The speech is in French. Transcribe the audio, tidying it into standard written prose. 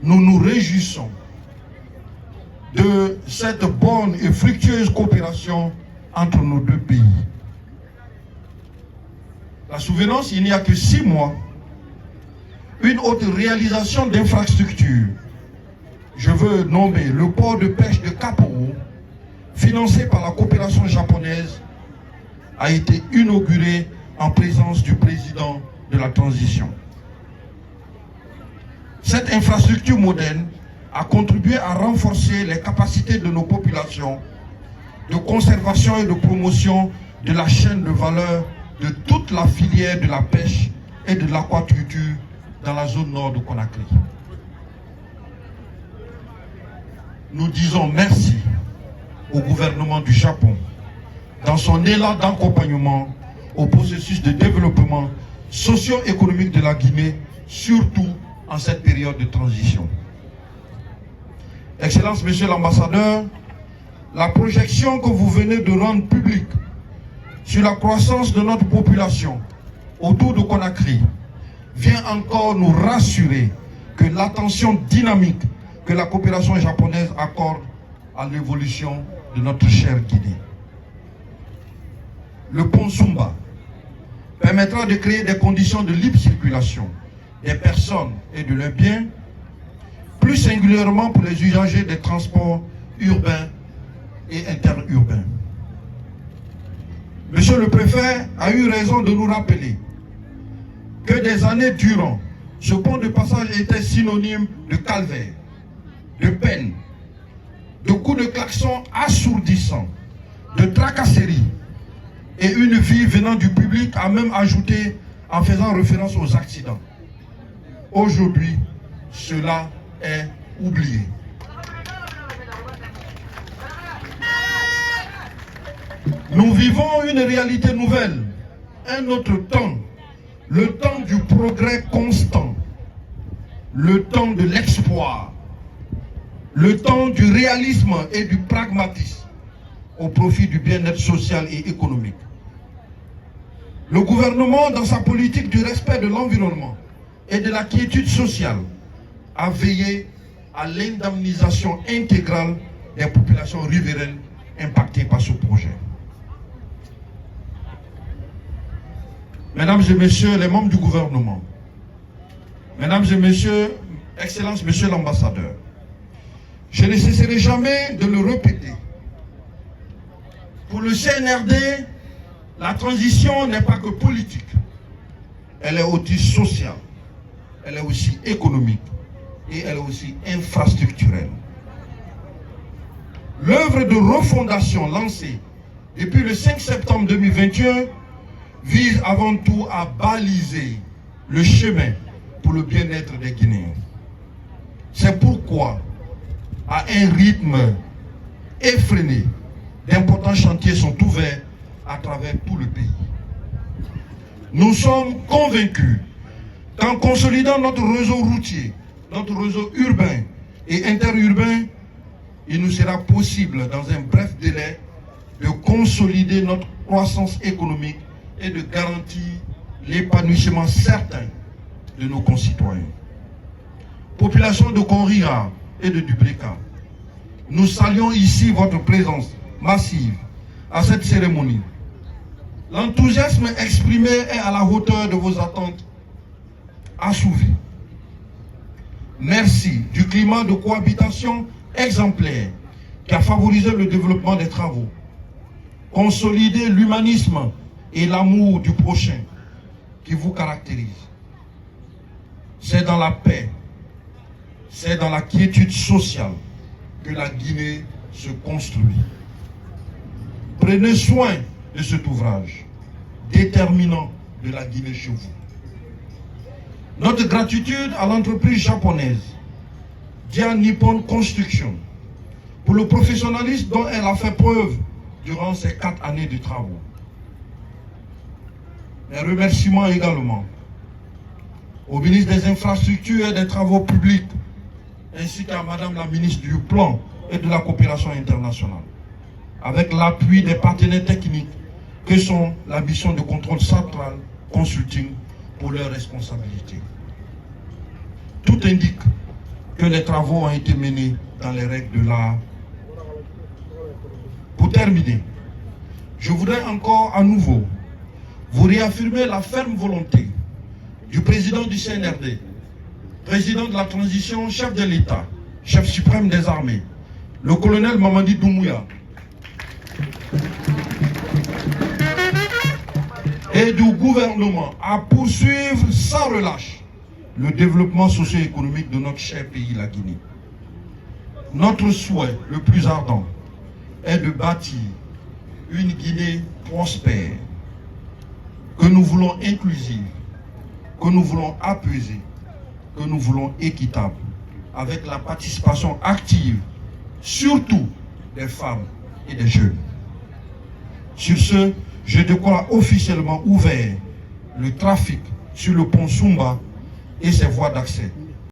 nous nous réjouissons de cette bonne et fructueuse coopération entre nos deux pays. La souvenance, il n'y a que 6 mois, une autre réalisation d'infrastructures, je veux nommer le port de pêche de Kaporo, financé par la coopération japonaise, a été inauguré en présence du président de la transition. Cette infrastructure moderne a contribué à renforcer les capacités de nos populations de conservation et de promotion de la chaîne de valeur de toute la filière de la pêche et de l'aquaculture dans la zone nord de Conakry. Nous disons merci au gouvernement du Japon dans son élan d'accompagnement au processus de développement socio-économique de la Guinée, surtout en cette période de transition. Excellence, Monsieur l'ambassadeur, la projection que vous venez de rendre publique sur la croissance de notre population autour de Conakry vient encore nous rassurer que l'attention dynamique que la coopération japonaise accorde à l'évolution de notre chère Guinée. Le pont Sumba permettra de créer des conditions de libre circulation des personnes et de leurs biens, plus singulièrement pour les usagers des transports urbains et interurbains. Monsieur le préfet a eu raison de nous rappeler que des années durant, ce pont de passage était synonyme de calvaire, de peine, de coups de klaxon assourdissants, de tracasseries, et une vie venant du public a même ajouté en faisant référence aux accidents. Aujourd'hui, cela est oublié. Nous vivons une réalité nouvelle, un autre temps, le temps du progrès constant, le temps de l'espoir, le temps du réalisme et du pragmatisme au profit du bien-être social et économique. Le gouvernement, dans sa politique du respect de l'environnement et de la quiétude sociale, a veillé à l'indemnisation intégrale des populations riveraines impactées par ce projet. Mesdames et messieurs les membres du gouvernement, mesdames et messieurs, Excellence, Monsieur l'ambassadeur, je ne cesserai jamais de le répéter. Pour le CNRD, la transition n'est pas que politique, elle est aussi sociale, elle est aussi économique et elle est aussi infrastructurelle. L'œuvre de refondation lancée depuis le 5 septembre 2021 vise avant tout à baliser le chemin pour le bien-être des Guinéens. C'est pourquoi, à un rythme effréné, d'importants chantiers sont ouverts à travers tout le pays. Nous sommes convaincus qu'en consolidant notre réseau routier, notre réseau urbain et interurbain, il nous sera possible, dans un bref délai, de consolider notre croissance économique et de garantir l'épanouissement certain de nos concitoyens. Population de Konria et de Dubreka, nous saluons ici votre présence massive à cette cérémonie. L'enthousiasme exprimé est à la hauteur de vos attentes assouvies. Merci du climat de cohabitation exemplaire qui a favorisé le développement des travaux, consolidé l'humanisme et l'amour du prochain qui vous caractérise. C'est dans la paix, c'est dans la quiétude sociale que la Guinée se construit. Prenez soin de cet ouvrage déterminant de la Guinée chez vous. Notre gratitude à l'entreprise japonaise Dian Nippon Construction pour le professionnalisme dont elle a fait preuve durant ces 4 années de travaux. Mes remerciements également au ministre des Infrastructures et des Travaux publics ainsi qu'à Madame la ministre du Plan et de la Coopération internationale, avec l'appui des partenaires techniques que sont la mission de contrôle central Consulting pour leurs responsabilités. Tout indique que les travaux ont été menés dans les règles de l'art. Pour terminer, je voudrais encore à nouveau vous réaffirmer la ferme volonté du président du CNRD, président de la transition, chef de l'État, chef suprême des armées, le colonel Mamadi Doumbouya, et du gouvernement à poursuivre sans relâche le développement socio-économique de notre cher pays, la Guinée. Notre souhait le plus ardent est de bâtir une Guinée prospère, que nous voulons inclusive, que nous voulons apaisée, que nous voulons équitable, avec la participation active, surtout des femmes et des jeunes. Sur ce, je déclare officiellement ouvert le trafic sur le pont Sumba et ses voies d'accès.